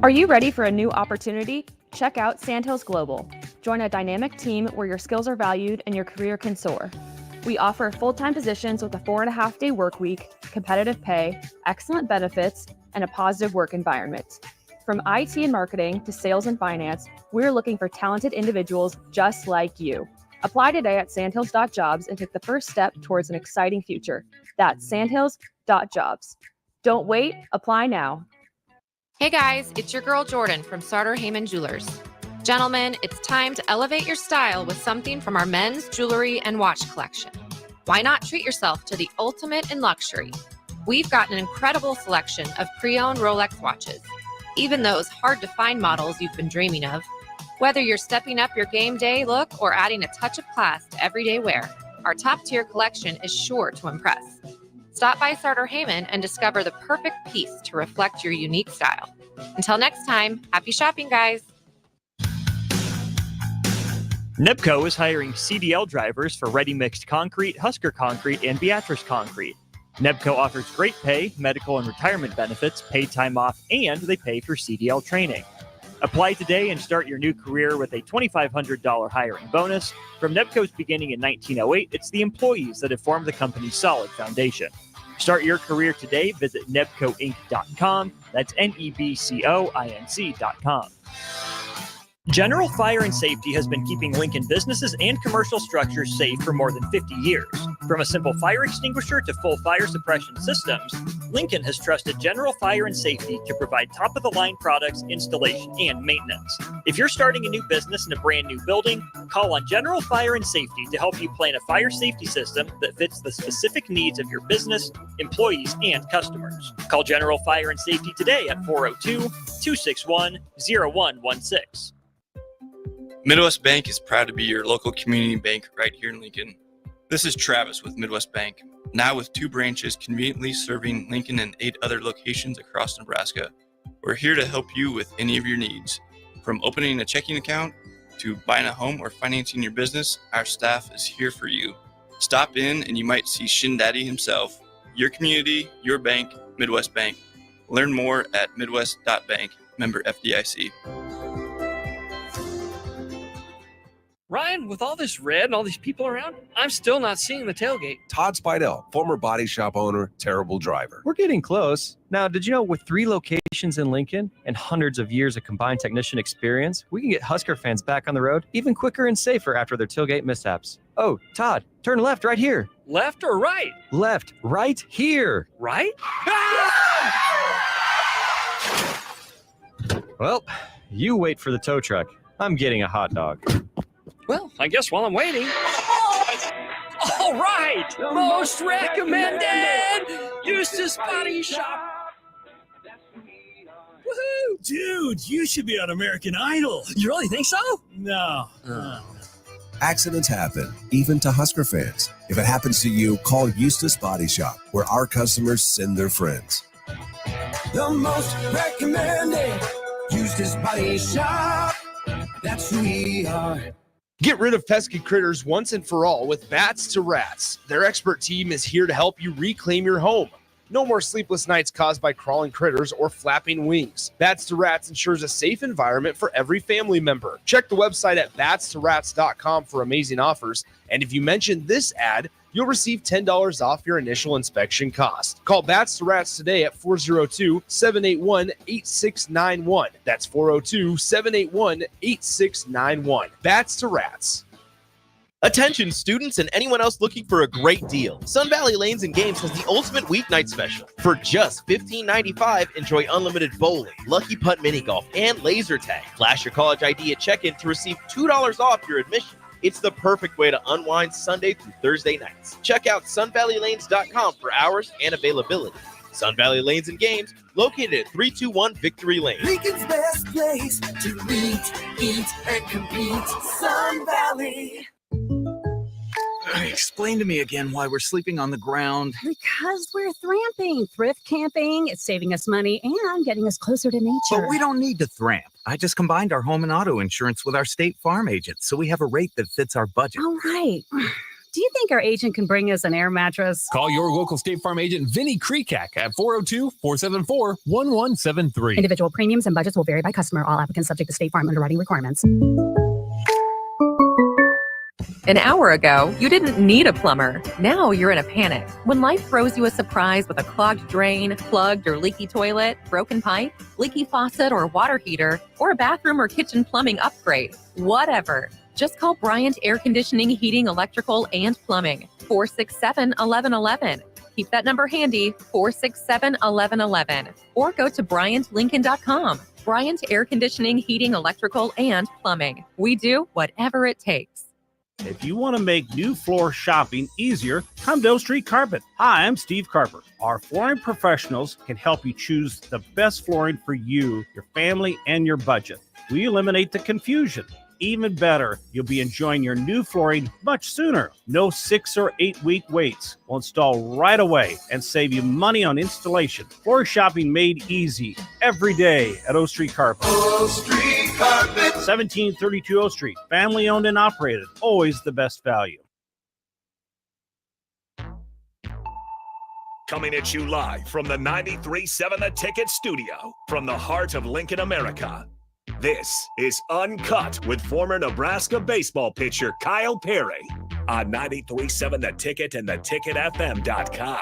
Are you ready for a new opportunity? Check out Sandhills Global. Join a dynamic team where your skills are valued and your career can soar. We offer full-time positions with a 4.5-day work week, competitive pay, excellent benefits, and a positive work environment. From IT and marketing to sales and finance, we're looking for talented individuals just like you. Apply today at sandhills.jobs and take the first step towards an exciting future. That's sandhills.jobs. Don't wait, apply now. Hey guys, it's your girl Jordan from Sartor Heyman Jewelers. Gentlemen, it's time to elevate your style with something from our men's jewelry and watch collection. Why not treat yourself to the ultimate in luxury? We've got an incredible selection of pre-owned Rolex watches, even those hard-to-find models you've been dreaming of. Whether you're stepping up your game day look or adding a touch of class to everyday wear, our top-tier collection is sure to impress. Stop by Sartor Heyman and discover the perfect piece to reflect your unique style. Until next time, happy shopping, guys. NEPCO is hiring CDL drivers for Ready Mixed Concrete, Husker Concrete, and Beatrice Concrete. NEPCO offers great pay, medical and retirement benefits, paid time off, and they pay for CDL training. Apply today and start your new career with a $2,500 hiring bonus. From NEPCO's beginning in 1908, it's the employees that have formed the company's solid foundation. Start your career today. Visit nebcoinc.com. That's NEBCOINC.com. General Fire and Safety has been keeping Lincoln businesses and commercial structures safe for more than 50 years. From a simple fire extinguisher to full fire suppression systems, Lincoln has trusted General Fire and Safety to provide top-of-the-line products, installation, and maintenance. If you're starting a new business in a brand new building, call on General Fire and Safety to help you plan a fire safety system that fits the specific needs of your business, employees, and customers. Call General Fire and Safety today at 402-261-0116. Midwest Bank is proud to be your local community bank right here in Lincoln. This is Travis with Midwest Bank, now with 2 branches conveniently serving Lincoln and 8 other locations across Nebraska. We're here to help you with any of your needs. From opening a checking account to buying a home or financing your business, our staff is here for you. Stop in and you might see Shin Daddy himself. Your community, your bank, Midwest Bank. Learn more at midwest.bank, member FDIC. Ryan, with all this red and all these people around, I'm still not seeing the tailgate. Todd Spidell, former body shop owner, terrible driver. We're getting close. Now, did you know with 3 locations in Lincoln and hundreds of years of combined technician experience, we can get Husker fans back on the road even quicker and safer after their tailgate mishaps? Oh, Todd, turn left right here. Left or right? Left, right here. Right? Well, you wait for the tow truck. I'm getting a hot dog. Well, I guess while I'm waiting. All right! Most recommended! Eustace Body Shop! Woohoo! Dude, you should be on American Idol. You really think so? No. Accidents happen, even to Husker fans. If it happens to you, call Eustace Body Shop, where our customers send their friends. The most recommended Eustace Body Shop. That's who we are. Get rid of pesky critters once and for all with Bats to Rats. Their expert team is here to help you reclaim your home. No more sleepless nights caused by crawling critters or flapping wings. Bats to Rats ensures a safe environment for every family member. Check the website at batstoRats.com for amazing offers. And if you mention this ad, you'll receive $10 off your initial inspection cost. Call Bats to Rats today at 402-781-8691. That's 402-781-8691. Bats to Rats. Attention students and anyone else looking for a great deal. Sun Valley Lanes and Games has the ultimate weeknight special. For just $15.95, enjoy unlimited bowling, lucky putt mini golf, and laser tag. Flash your college ID at check-in to receive $2 off your admission. It's the perfect way to unwind Sunday through Thursday nights. Check out sunvalleylanes.com for hours and availability. Sun Valley Lanes and Games, located at 321 Victory Lane. Lincoln's best place to meet, eat, and compete. Sun Valley. Explain to me again why we're sleeping on the ground. Because we're thramping. Thrift camping. It's saving us money and getting us closer to nature. But we don't need to thramp. I just combined our home and auto insurance with our State Farm agent, so we have a rate that fits our budget. All right. Do you think our agent can bring us an air mattress? Call your local State Farm agent, Vinny Kreekak, at 402-474-1173. Individual premiums and budgets will vary by customer. All applicants subject to State Farm underwriting requirements. An hour ago, you didn't need a plumber. Now you're in a panic. When life throws you a surprise with a clogged drain, plugged or leaky toilet, broken pipe, leaky faucet or water heater, or a bathroom or kitchen plumbing upgrade, whatever. Just call Bryant Air Conditioning, Heating, Electrical, and Plumbing. 467-1111. Keep that number handy, 467-1111. Or go to BryantLincoln.com. Bryant Air Conditioning, Heating, Electrical, and Plumbing. We do whatever it takes. If you want to make new floor shopping easier, come to O Street Carpet. Hi, I'm Steve Carper. Our flooring professionals can help you choose the best flooring for you, your family, and your budget. We eliminate the confusion. Even better, you'll be enjoying your new flooring much sooner. No 6 or 8 week waits. We'll install right away and save you money on installation. Floor shopping made easy every day at O Street Carpet. O Street Carpet. 1732 O Street. Family owned and operated. Always the best value. Coming at you live from the 93.7 The Ticket studio from the heart of Lincoln, America. This is Uncut with former Nebraska baseball pitcher Kyle Perry on 93.7 The Ticket and theticketfm.com.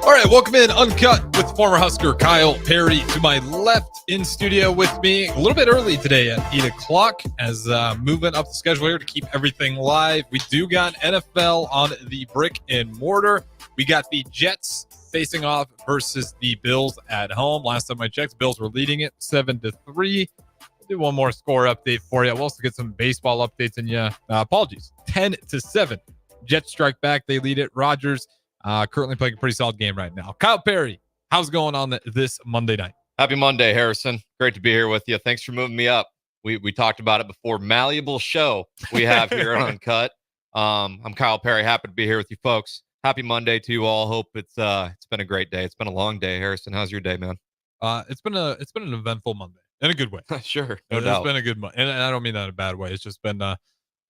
All right, welcome in Uncut with former Husker Kyle Perry. To my left in studio with me a little bit early today at 8 o'clock as moving up the schedule here to keep everything live. We do got NFL on the brick and mortar. We got the Jets facing off versus the Bills at home. Last time I checked, the Bills were leading it 7-3. I'll do one more score update for you. We'll also get some baseball updates in you. Apologies. 10-7. Jets strike back. They lead it. Rodgers currently playing a pretty solid game right now. Kyle Perry, how's it going on this Monday night? Happy Monday, Harrison. Great to be here with you. Thanks for moving me up. We talked about it before. Malleable show we have here on Uncut. I'm Kyle Perry. Happy to be here with you folks. Happy Monday to you all. Hope it's been a great day. It's been a long day. Harrison, how's your day, man? It's been an eventful Monday in a good way. Sure, no It's doubt. been a good month, and I don't mean that in a bad way. It's just been, when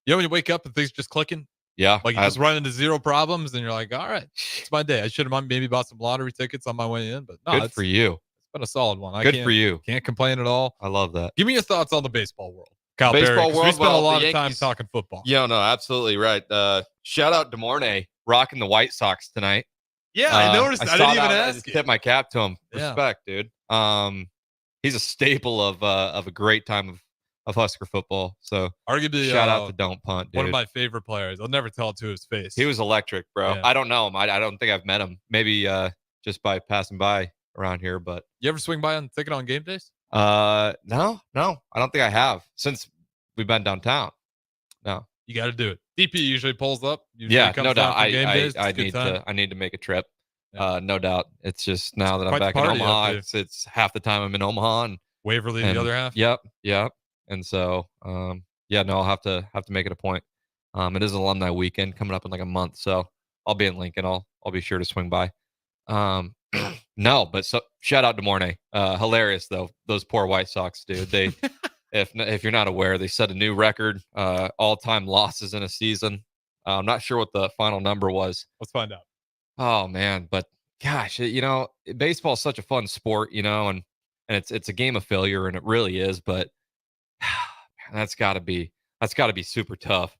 you wake up and things just clicking. Yeah, like you just run into zero problems, and you're like, all right, it's my day. I should have maybe bought some lottery tickets on my way in, but no, good for you. It's been a solid one. Good for you. Can't complain at all. I love that. Give me your thoughts on the baseball world, Kyle Baseball Perry, 'cause world, we spent a lot the of time Yankees- talking football. Yeah, no, absolutely right. Shout out DeMornay rocking the White Sox tonight. Yeah, I noticed. I saw didn't even that. I ask just you. tip my cap to him. Yeah. Respect, dude. He's a staple of a great time of Husker football. So Arguably, shout out to Don't Punt, dude. one of my favorite players. I'll never tell it to his face. He was electric, bro. Yeah. I don't know him. I don't think I've met him. Maybe just by passing by around here, but You ever swing by on ticket on game days? no, I don't think I have since we've been downtown. No. You got to do it. DP usually pulls up. Usually Yeah, comes no down doubt. for game days. It's a good time. I need to make a trip. No doubt. It's just now that I'm quite the back in party up Omaha, there. it's half the time I'm in Omaha and Waverly and the other half. Yep. And so I'll have to make it a point. It is alumni weekend coming up in like a month, so I'll be in Lincoln. I'll be sure to swing by. No, but so shout out to Mornay. Hilarious though. Those poor White Sox, dude. They if you're not aware, they set a new record, all-time losses in a season. I'm not sure what the final number was. Let's find out. Oh man, but gosh, baseball is such a fun sport, and it's a game of failure, and it really is. But that's got to be super tough.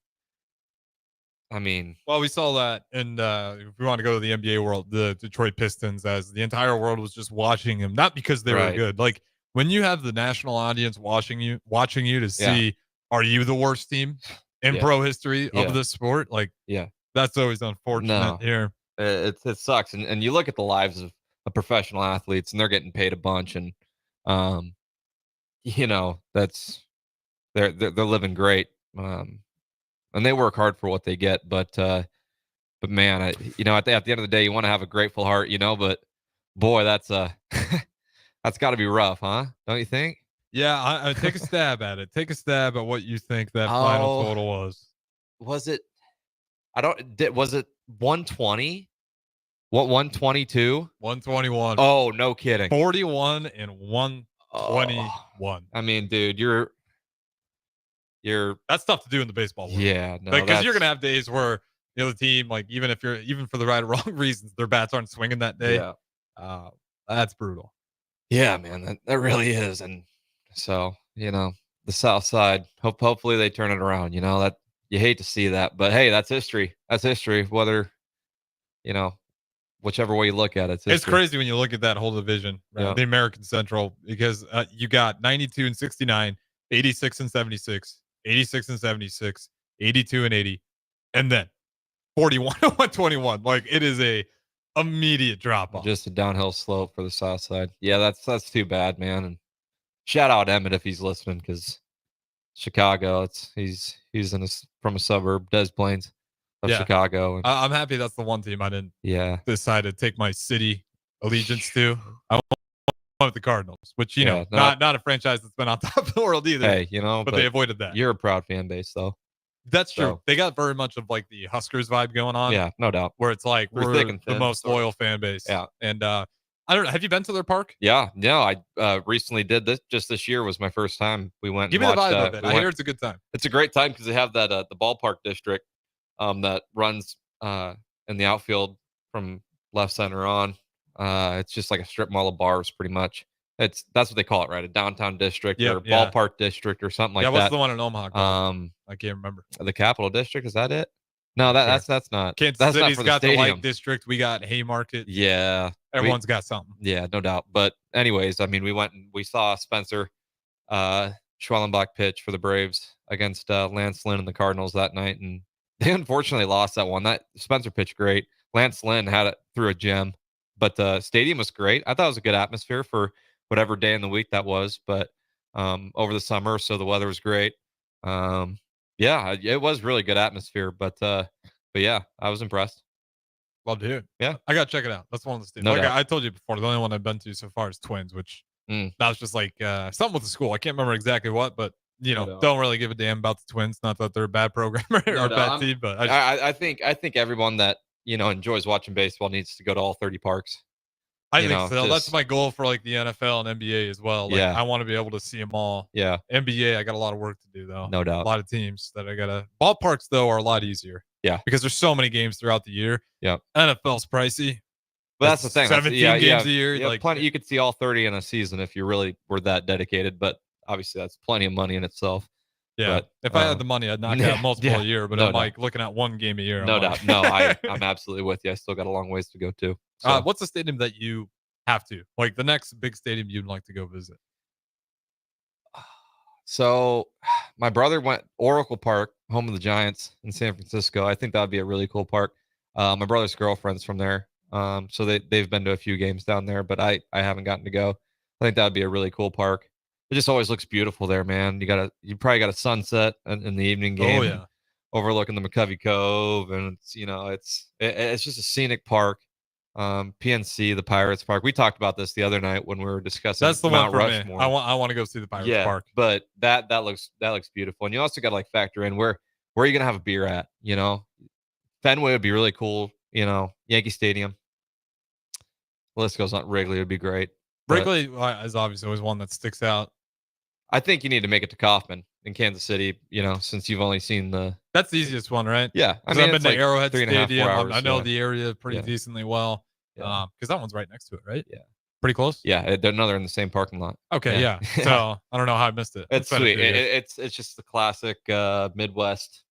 I mean, Well, we saw that, and if we want to go to the NBA world, the Detroit Pistons, as the entire world was just watching him, not because they were Right. good. Like when you have the national audience watching you to see, are you the worst team in Yeah. pro history Yeah. of this sport? Like, yeah, that's always unfortunate No. here. it sucks, and you look at the lives of professional athletes, and they're getting paid a bunch, and that's they're living great, and they work hard for what they get, but man, at the end of the day, you want to have a grateful heart, but boy, that's that's got to be rough, huh? Don't you think? Yeah, I take a stab at it. Take a stab at what you think that final total was. Was it? Was it 120? What 122? 121. Oh, no kidding. 41 and 121. I mean, dude, you're that's tough to do in the baseball world. Yeah, no, because you're gonna have days where the team, like even for the right or wrong reasons, their bats aren't swinging that day. Yeah. That's brutal. Yeah, man, that really is. And so, the South Side, hopefully they turn it around. That you hate to see that, but hey, that's history. That's history. Whether, whichever way you look at it, It's crazy when you look at that whole division, Yeah. the American Central, because you got 92 and 69, 86 and 76, 86 and 76, 82 and 80, and then 41 and 121. Like it is a immediate drop off. Just a downhill slope for the South Side. Yeah, that's too bad, man. And shout out Emmett if he's listening, because Chicago, he's from a suburb, Des Plaines of Chicago. And, I'm happy that's the one team I didn't decide to take my city allegiance to. I went with the Cardinals, which not a franchise that's been on top of the world either. Hey, but they avoided that. You're a proud fan base, though. That's true. So- They got very much of like the Huskers vibe going on. Yeah, no doubt. Where it's like We're we're thick and the thin, most sort of. loyal fan base. Yeah. And I don't know. Have you been to their park? Yeah, no, I recently did this. Just this year was my first time. We went. Give me and the watched, vibe of it. I hear it's a good time. It's a great time because they have that the ballpark district that runs in the outfield from left center on. It's just like a strip mall of bars, pretty much. That's what they call it, right? A downtown district or ballpark district or something like that. What's the one in Omaha called? I can't remember. The Capital District, is that it? No, that's not. Kansas that's City's not for got the stadium. Light District. We got Haymarket. Yeah, Everyone's got something. Yeah, no doubt. But anyways, I mean, we went and we saw Spencer Schwellenbach pitch for the Braves against Lance Lynn and the Cardinals that night, and they unfortunately lost that one. That Spencer pitched great. Lance Lynn had it through a gem, but the stadium was great. I thought it was a good atmosphere for whatever day in the week that was. But over the summer, so the weather was great. Yeah, it was really good atmosphere. But yeah, I was impressed. Love to hear it. Yeah. I got to check it out. That's one of the stadiums. No Like doubt. I told you before, the only one I've been to so far is Twins, which that was just like something with the school. I can't remember exactly what, but don't really give a damn about the Twins. Not that they're a bad program or a bad team, but I think everyone that enjoys watching baseball needs to go to all 30 parks. I think so. That's my goal for like the NFL and NBA as well. Like, Yeah. I want to be able to see them all. Yeah. NBA, I got a lot of work to do though. No doubt. A lot of teams that I gotta. Ballparks though are a lot easier. Yeah. Because there's so many games throughout the year. Yeah. NFL's pricey. But that's the thing. 17 games a year. Yeah, like plenty. You could see all 30 in a season if you really were that dedicated. But obviously, that's plenty of money in itself. yeah. But, If I had the money, I'd knock out multiple a year. But no I'm doubt. like looking at one game a year. No I'm doubt. like- No, I'm absolutely with you. I still got a long ways to go too. So, What's the stadium that you have to like? The next big stadium you'd like to go visit? so my brother went Oracle Park, home of the Giants in San Francisco. I think that would be a really cool park. My brother's girlfriend's from there. So they've been to a few games down there, but I haven't gotten to go. I think that would be a really cool park. It just always looks beautiful there, man. You probably got a sunset in the evening game. Oh yeah. Overlooking the McCovey Cove, and it's just a scenic park. PNC, the Pirates Park. We talked about this the other night when we were discussing. That's the Mount one for Rushmore. me. I want to go see the Pirates Park. But that looks beautiful, and you also got to like factor in where are you gonna have a beer at? Fenway would be really cool. Yankee Stadium. The list goes on. Wrigley would be great. But Wrigley is obviously always one that sticks out. I think you need to make it to Kauffman in Kansas City. Since you've only seen the. That's the easiest one, right? Yeah, I've been it's to like Arrowhead 3.5, 4 Stadium. hours, I know yeah. the area pretty Yeah. decently well. Yeah. Because that one's right next to it, right? Yeah. Pretty close. Yeah, they're in the same parking lot. Okay, yeah. So I don't know how I missed it. It's been a sweet. few years. It's just the classic Midwest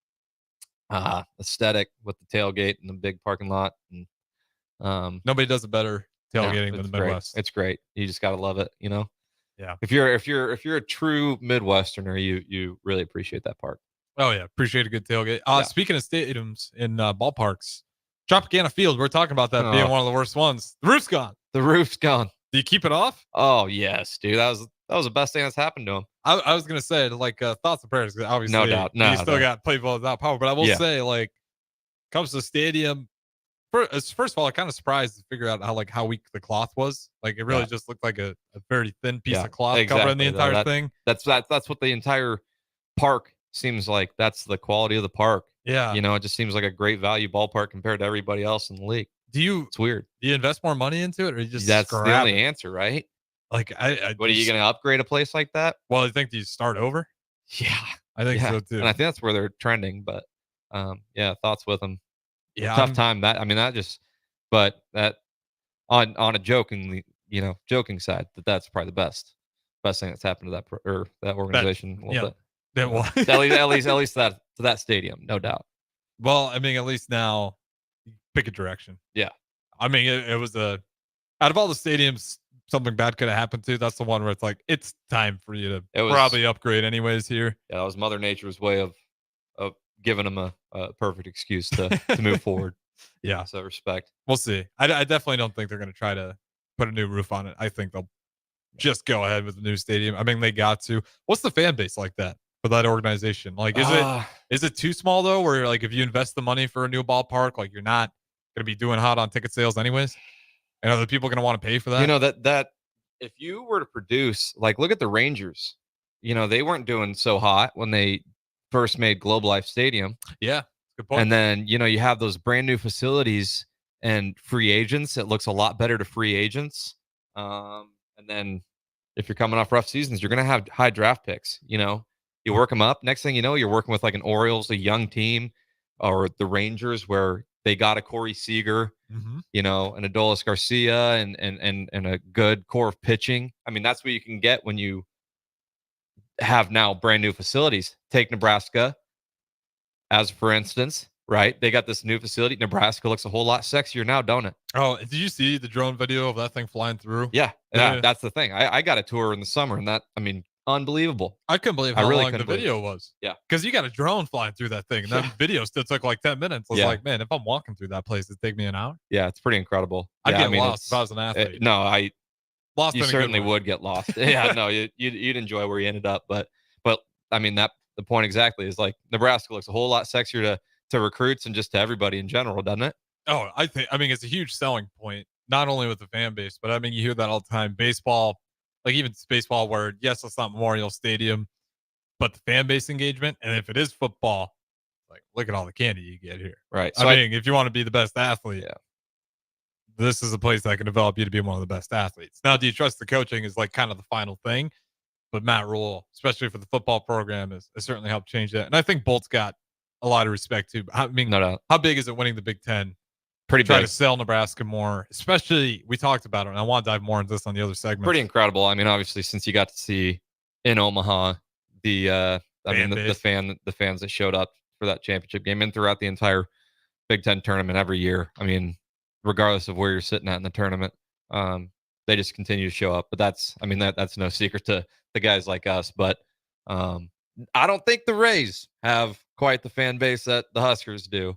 aesthetic with the tailgate and the big parking lot. And Nobody does it better tailgating than it's the Midwest. Great. It's great. You just gotta love it. Yeah. If you're a true Midwesterner, you really appreciate that park. Oh yeah, appreciate a good tailgate. Yeah. Speaking of stadiums in ballparks, Tropicana Field. We're talking about that being Oh. one of the worst ones. The roof's gone. The roof's gone. Do you keep it off? Oh yes, dude. That was the best thing that's happened to him. I was gonna say like thoughts and prayers. 'Cause obviously, No doubt. No, you still no. got play ball without power. But I will Yeah. say, like, comes to the stadium. First of all, I'm kind of surprised to figure out how weak the cloth was. Like it really Yeah. just looked like a very thin piece Yeah, of cloth covering the exactly. entire thing. That's what the entire park seems like. That's the quality of the park. Yeah. It just seems like a great value ballpark compared to everybody else in the league. It's weird. Do you invest more money into it, or you just That's the scrap only it? answer, right? Like I What are you just- going to upgrade a place like that? Well, I think do you start over? Yeah. I think Yeah, so too. and I think that's where they're trending. But yeah, thoughts with them. Yeah, Tough time. That just, but that on a joking side, that's probably the best thing that's happened to that organization a little bit. That was At least that to that stadium, no doubt. well, I mean, at least now pick a direction. Yeah. I mean, it was out of all the stadiums something bad could have happened to, that's the one where it's like, it's time for you to probably upgrade anyways here. Yeah, that was Mother Nature's way of giving them a perfect excuse to move forward. Yeah. So respect. We'll see. I definitely don't think they're going to try to put a new roof on it. I think they'll just go ahead with the new stadium. I mean, they got to. What's the fan base like that for that organization? Like, is it too small though? Where like if you invest the money for a new ballpark, like you're not going to be doing hot on ticket sales anyways? And are the people going to want to pay for that? You know that if you were to produce, like, look at the Rangers. You know, they weren't doing so hot when they first made Globe Life Stadium. Yeah, good point. And then you have those brand new facilities and free agents. It looks a lot better to free agents. And then if you're coming off rough seasons, you're going to have high draft picks. You work them up. Next thing you know, you're working with like an Orioles, a young team, or the Rangers where they got a Corey Seager, an Adolis Garcia, and a good core of pitching. I mean, that's what you can get when you have now brand new facilities. Take Nebraska as for instance, right? They got this new facility. Nebraska looks a whole lot sexier now, don't it? Oh, did you see the drone video of that thing flying through? Yeah. That's the thing. I got a tour in the summer, and unbelievable. I couldn't believe how long the video was. Yeah. Because you got a drone flying through that thing, and that video still took like 10 minutes. I was like, man, if I'm walking through that place, it'd take me an hour. Yeah, it's pretty incredible. I'd get lost if I was an athlete. Lost you certainly would get lost. Yeah, no, you'd enjoy where you ended up. But I mean, the point exactly is like Nebraska looks a whole lot sexier to recruits and just to everybody in general, doesn't it? Oh, I mean, it's a huge selling point, not only with the fan base, but I mean, you hear that all the time. Baseball, like even baseball, where yes, it's not Memorial Stadium, but the fan base engagement, and if it is football, like look at all the candy you get here. Right. So I mean, if you want to be the best athlete, this is a place that can develop you to be one of the best athletes. Now, do you trust the coaching is like kind of the final thing? But Matt Rule, especially for the football program, has certainly helped change that. And I think Bolt's got a lot of respect too. I mean, no doubt. How big is it winning the Big Ten? Pretty Try big. to sell Nebraska more, especially we talked about it, and I want to dive more into this on the other segment. Pretty incredible. I mean, obviously, since you got to see in Omaha the fans that showed up for that championship game and throughout the entire Big Ten tournament every year. I mean, regardless of where you're sitting at in the tournament, they just continue to show up. But that's no secret to the guys like us. But I don't think the Rays have quite the fan base that the Huskers do.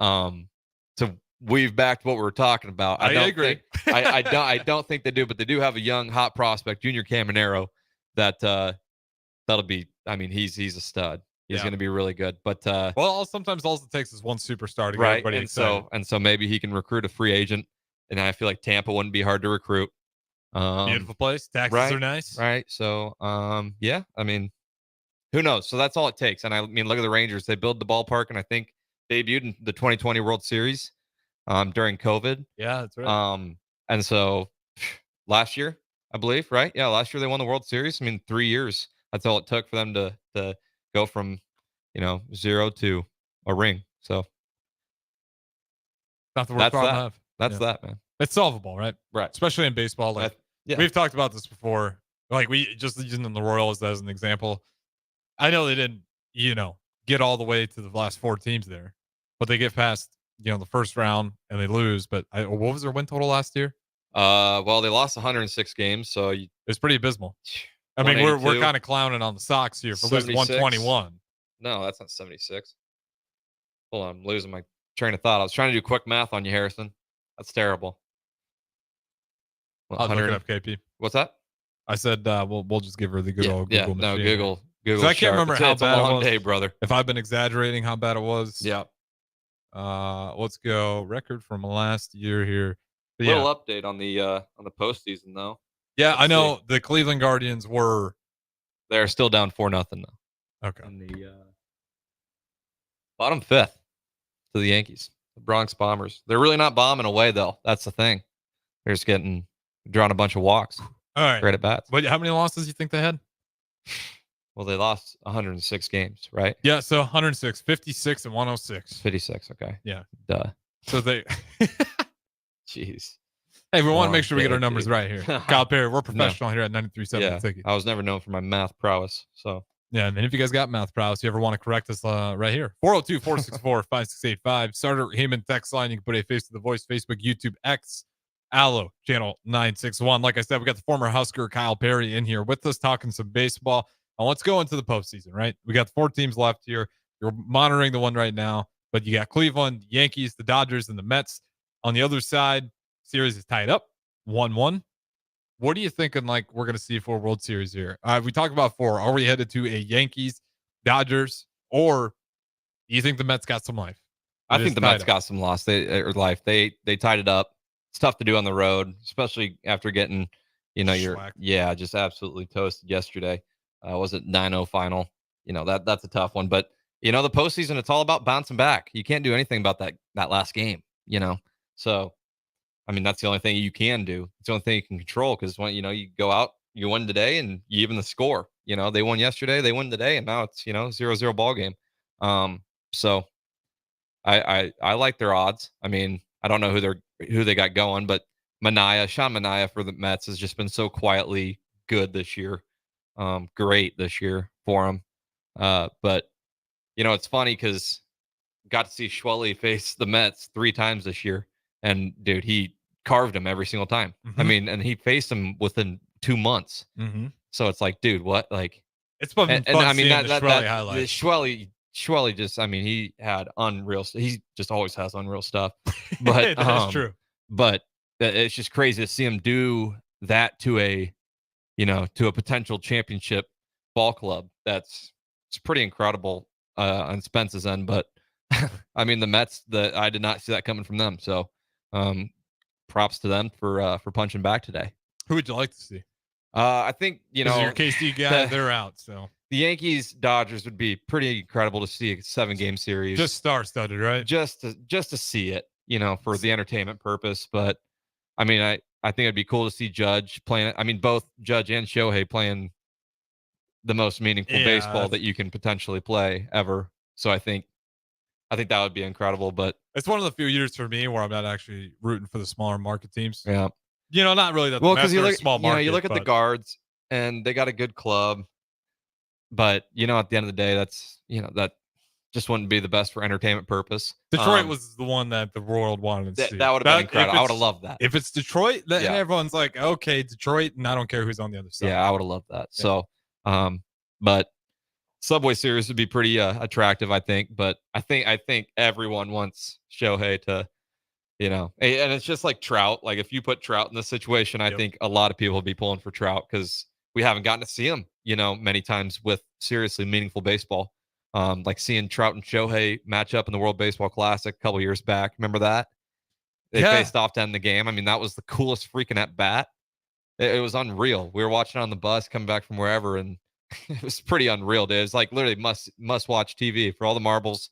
To weave back to what we were talking about, I agree. I don't think they do, but they do have a young hot prospect, Junior Caminero, that'll be. I mean, he's a stud. He's going to be really good. But sometimes all it takes is one superstar to get right, everybody and excited. so maybe he can recruit a free agent, and I feel like Tampa wouldn't be hard to recruit. Beautiful place, taxes are nice, right? So yeah, I mean, who knows? So that's all it takes. And I mean, look at the Rangers. They built the ballpark, and I think debuted in the 2020 World Series during COVID. Yeah, that's right. And so last year, I believe, right? Yeah, last year they won the World Series. I mean, 3 years. That's all it took for them to go from 0 to a ring. So not the worst problem to have. That's that, man. It's solvable, right? Right. Especially in baseball. Like we've talked about this before. Like we just using the Royals as an example. I know they didn't, get all the way to the last 4 teams there, but they get past, the first round and they lose. But what was their win total last year? Well, they lost 106 games, so it's pretty abysmal. I mean, we're kind of clowning on the Sox here for losing 121. No, that's not 76. Hold on, I'm losing my train of thought. I was trying to do quick math on you, Harrison. That's terrible. I'll look it up, KP. What's that? I said we'll just give her the good old Google machine. No, Google. So I can't remember how bad it was. Day, brother. If I've been exaggerating how bad it was. Yeah. Let's go record from last year here. But little update on the postseason though. Yeah, I know the Cleveland Guardians they're still down 4-0 though. Okay. In the bottom 5th to the Yankees, the Bronx Bombers. They're really not bombing away though. That's the thing. They're just drawing a bunch of walks. All right. Right at bats. But how many losses do you think they had? Well, they lost 106 games, right? Yeah, so 106, 56, and 106. 56. Okay. Yeah. Duh. So they. Jeez. Hey, we want to Long make sure we get our day, numbers dude. right here. Kyle Perry, we're No. professional here at 93.7 Yeah. Ticket. I was never known for my math prowess. So Yeah, and if you guys got math prowess, you ever want to correct us right here, 402-464-5685. Starter Heyman text line. You can put a face to the voice, Facebook, YouTube, X, Allo, channel 961. Like I said, we got the former Husker Kyle Perry in here with us talking some baseball. Now let's go into the postseason, right? We got 4 teams left here. You're monitoring the one right now, but you got Cleveland, Yankees, the Dodgers, and the Mets. On the other side, series is tied up 1-1. What are you thinking like we're going to see for World Series here? We talked about 4. Are we headed to a Yankees, Dodgers, or do you think the Mets got some life? I think the Mets got some life. They tied it up. It's tough to do on the road, especially after getting, just absolutely toasted yesterday. Was it 9-0 final? That's a tough one. But the postseason, it's all about bouncing back. You can't do anything about that last game. So I mean, that's the only thing you can do. It's the only thing you can control because when you go out, you win today, and you even the score. They won yesterday, they win today, and now it's 0-0 ball game. So I like their odds. I mean, I don't know who they got going, but Sean Manaea for the Mets has just been so quietly good this year. Great this year for him. But it's funny because got to see Schwelly face the Mets 3 times this year. And dude, he carved him every single time. Mm-hmm. I mean, and he faced him within 2 months. Mm-hmm. So it's like, dude, what? Like, it's fun. And I mean, the Schwelly highlights. Schwelly just, I mean, he had unreal. He just always has unreal stuff. But that's true. But it's just crazy to see him do that to a potential championship ball club. It's pretty incredible on Spence's end. But I mean, the Mets, I did not see that coming from them. So. Props to them for punching back today. Who would you like to see? I think your KC guy, they're out. So the Yankees Dodgers would be pretty incredible to see a 7-game series. Just star-studded, right? Just to see it, for the entertainment purpose. But I mean, I think it'd be cool to see Judge playing. I mean, both Judge and Shohei playing the most meaningful baseball that you can potentially play ever. So I think that would be incredible. But it's one of the few years for me where I'm not actually rooting for the smaller market teams. Yeah. Not really that. Well, because you look, small market, you look at the guards and they got a good club, but at the end of the day, that's that just wouldn't be the best for entertainment purpose. Detroit was the one that the world wanted to see. That would have been incredible. I would have loved that. If it's Detroit, then everyone's like, okay, Detroit, and I don't care who's on the other side. Yeah, I would have loved that. Yeah. So, but Subway Series would be pretty attractive, I think. But I think everyone wants Shohei to, and it's just like Trout. Like if you put Trout in this situation, I think a lot of people will be pulling for Trout because we haven't gotten to see him, many times with seriously meaningful baseball. Like seeing Trout and Shohei match up in the World Baseball Classic a couple years back. Remember that? They faced off to end the game. I mean, that was the coolest freaking at bat. It was unreal. We were watching on the bus coming back from wherever, and it was pretty unreal, dude. It's like literally must watch TV for all the marbles.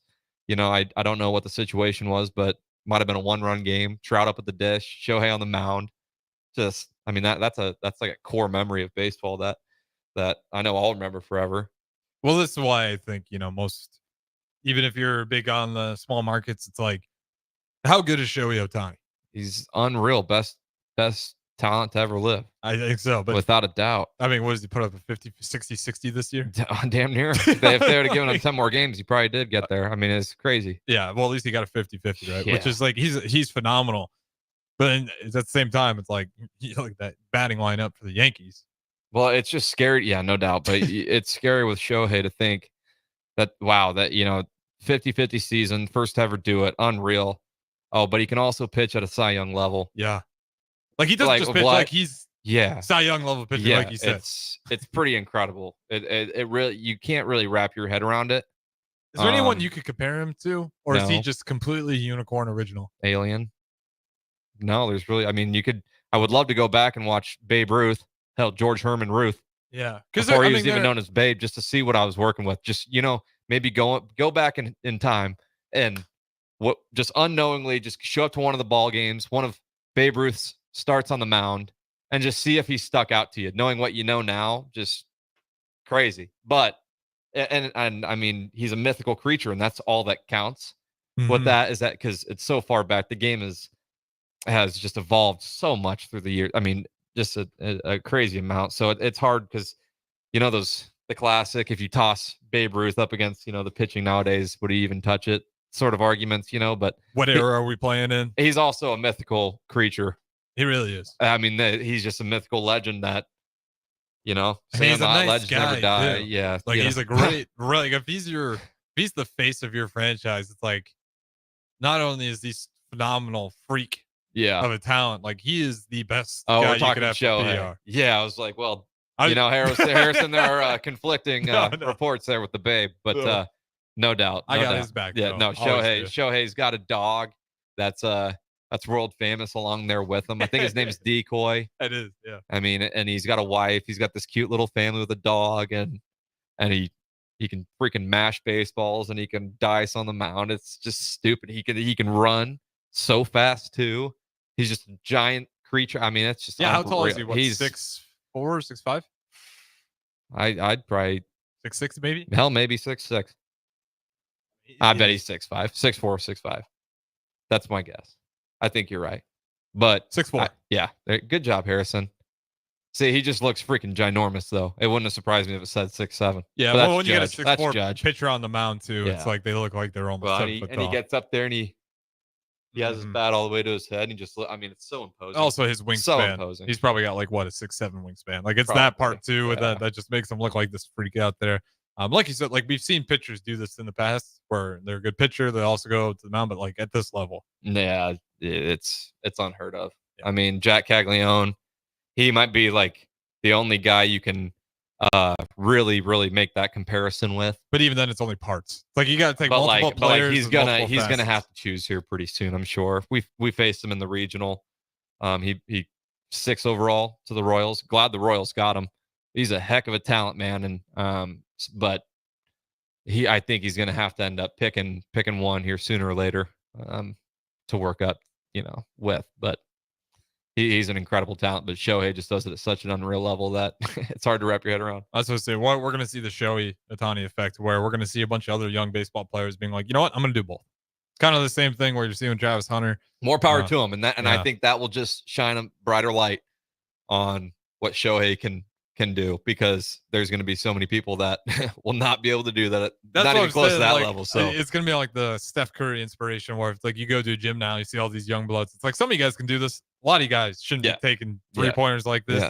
I don't know what the situation was, but might have been a 1-run game. Trout up at the dish, Shohei on the mound. Just, I mean, that's like a core memory of baseball that I know I'll remember forever. Well, this is why I think most, even if you're big on the small markets, it's like, how good is Shohei Ohtani? He's unreal, best talent to ever live. I think so, but without a doubt. I mean, what does he put up, a 50, 60, 60 this year? Damn near. If they would have given him 10 more games, he probably did get there. I mean, it's crazy. Yeah, well, at least he got a 50-50, right? Yeah. Which is like, he's phenomenal. But at the same time, it's like, that batting lineup for the Yankees. Well, it's just scary. Yeah, no doubt. But it's scary with Shohei to think that, wow, that, 50-50 season, first to ever do it. Unreal. Oh, but he can also pitch at a Cy Young level. Yeah. Like he doesn't just pitch like he's Cy Young level pitcher, like you said. It's pretty incredible. It really, you can't really wrap your head around it. Is there anyone you could compare him to? Or no. Is he just completely unicorn original? Alien? No, there's really, I mean, I would love to go back and watch Babe Ruth. Hell, George Herman Ruth. Yeah. Before he was even known as Babe, just to see what I was working with. Just, maybe go back in time and just unknowingly just show up to one of the ball games, one of Babe Ruth's starts on the mound, and just see if he stuck out to you. Knowing what you know now, just crazy. But and I mean, he's a mythical creature, and that's all that counts. What that is, that because it's so far back, the game has just evolved so much through the years. I mean, just a crazy amount. So it's hard because the classic, if you toss Babe Ruth up against the pitching nowadays, would he even touch it? Sort of arguments, but What era are we playing in? he's also a mythical creature. He really is. I mean, he's just a mythical legend that And he's a Sandlot nice legends guy, never die. too. Yeah, Like he's a great, like if he's the face of your franchise, it's like not only is he phenomenal freak of a talent, like he is the best Oh, guy we're you talking could have show. for PR. Yeah, I was like, well, Harrison, there are conflicting reports there with the Babe, but no doubt. I got doubt. his back. Yeah, though. no, Always do. Shohei's got a dog that's world famous along there with him. I think his name is Decoy. It is, yeah. I mean, and he's got a wife. He's got this cute little family with a dog, and he can freaking mash baseballs and he can dice on the mound. It's just stupid. He can run so fast too. He's just a giant creature. I mean, it's just How tall is he? unreal. What, He's 6'4", 6'5"? I'd probably 6'6", maybe. hell maybe 6'6". I bet he's 6'5", 6'4", 6'5". That's my guess. I think you're right. But 6'4". Yeah. Good job, Harrison. See, he just looks freaking ginormous, though. It wouldn't have surprised me if it said 6'7". Yeah, but well, when you Judge. get a 6'4" Judge. pitcher on the mound too, it's like they look like they're almost Well, 7 foot and he tall. gets up there and he has his bat all the way to his head, and he just I mean, it's so imposing. Also, his wingspan. So imposing. He's probably got like what, a 6'7" wingspan. Like it's Probably, that part too, with yeah. that just makes him look like this freak out there. Like you said, like we've seen pitchers do this in the past, where they're a good pitcher, they also go to the mound, but like at this level, Yeah, it's unheard of. Yeah. I mean, Jack Caglione, he might be like the only guy you can really make that comparison with. But even then, it's only parts. It's like you got to take multiple players. But like he's with gonna have to choose here pretty soon. I'm sure. We faced him in the regional. He 6 overall to the Royals. Glad the Royals got him. He's a heck of a talent, man. And but I think he's gonna have to end up picking one here sooner or later to work up, with. But he's an incredible talent, but Shohei just does it at such an unreal level that it's hard to wrap your head around. I was supposed to say, we're going to see the Shohei Ohtani effect, where we're going to see a bunch of other young baseball players being like, you know what, I'm going to do both. Kind of the same thing where you're seeing Travis Hunter. More power to him, and I think that will just shine a brighter light on what Shohei can do, because there's going to be so many people that will not be able to do that. That's not what even I'm close saying, to that like, level. So it's going to be like the Steph Curry inspiration, where it's like you go to a gym now, you see all these young bloods. It's like some of you guys can do this. A lot of you guys shouldn't be taking 3-pointers like this. Yeah.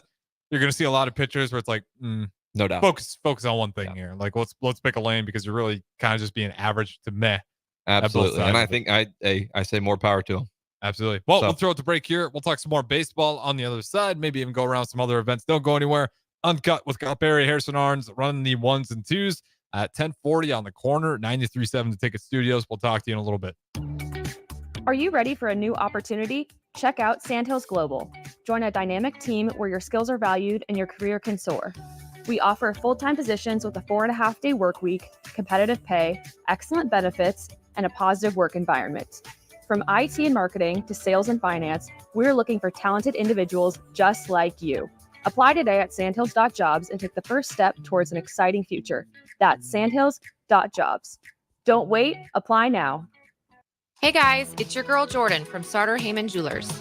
You're going to see a lot of pitchers where it's like, no doubt, focus on one thing here. Like let's pick a lane, because you're really kind of just being average to meh. Absolutely, and I think I say more power to him. Absolutely. Well, we'll throw it to break here. We'll talk some more baseball on the other side. Maybe even go around some other events. Don't go anywhere. Uncut with Kyle Perry, Harrison Arns, running the 1s and 2s at 1040 on the corner, 93.7 The Ticket Studios. We'll talk to you in a little bit. Are you ready for a new opportunity? Check out Sandhills Global. Join a dynamic team where your skills are valued and your career can soar. We offer full-time positions with a 4.5-day work week, competitive pay, excellent benefits, and a positive work environment. From IT and marketing to sales and finance, we're looking for talented individuals just like you. Apply today at sandhills.jobs and take the first step towards an exciting future. That's sandhills.jobs. Don't wait, apply now. Hey guys, it's your girl Jordan from Sartor Heyman Jewelers.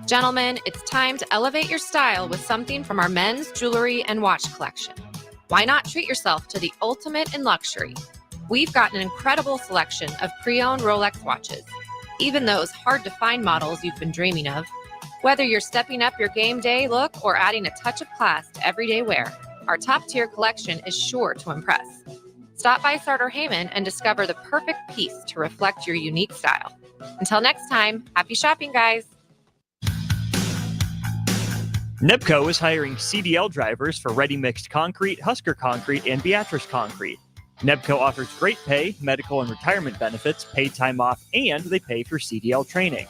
Gentlemen, it's time to elevate your style with something from our men's jewelry and watch collection. Why not treat yourself to the ultimate in luxury? We've got an incredible selection of pre-owned Rolex watches, even those hard-to-find models you've been dreaming of. Whether you're stepping up your game day look or adding a touch of class to everyday wear, our top-tier collection is sure to impress. Stop by Sartor Heyman and discover the perfect piece to reflect your unique style. Until next time, happy shopping, guys. NIPCO is hiring CDL drivers for ready-mixed concrete, Husker Concrete, and Beatrice Concrete. NIPCO offers great pay, medical and retirement benefits, paid time off, and they pay for CDL training.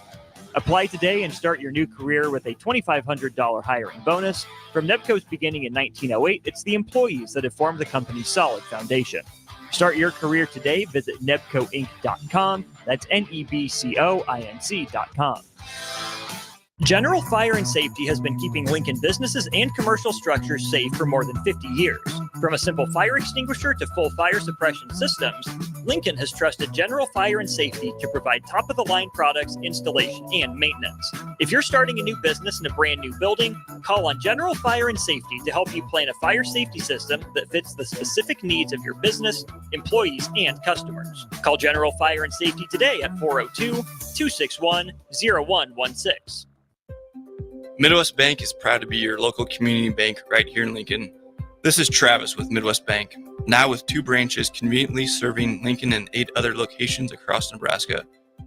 Apply today and start your new career with a $2,500 hiring bonus. From NIPCO's beginning in 1908, it's the employees that have formed the company's solid foundation. Start your career today. Visit NEBCOinc.com. That's NEBCOINC.com. General Fire and Safety has been keeping Lincoln businesses and commercial structures safe for more than 50 years. From a simple fire extinguisher to full fire suppression systems, Lincoln has trusted General Fire and Safety to provide top-of-the-line products, installation, and maintenance. If you're starting a new business in a brand new building, call on General Fire and Safety to help you plan a fire safety system that fits the specific needs of your business, employees, and customers. Call General Fire and Safety today at 402-261-0116. Midwest Bank is proud to be your local community bank right here in Lincoln. This is Travis with Midwest Bank, now with 2 branches conveniently serving Lincoln and 8 other locations across Nebraska.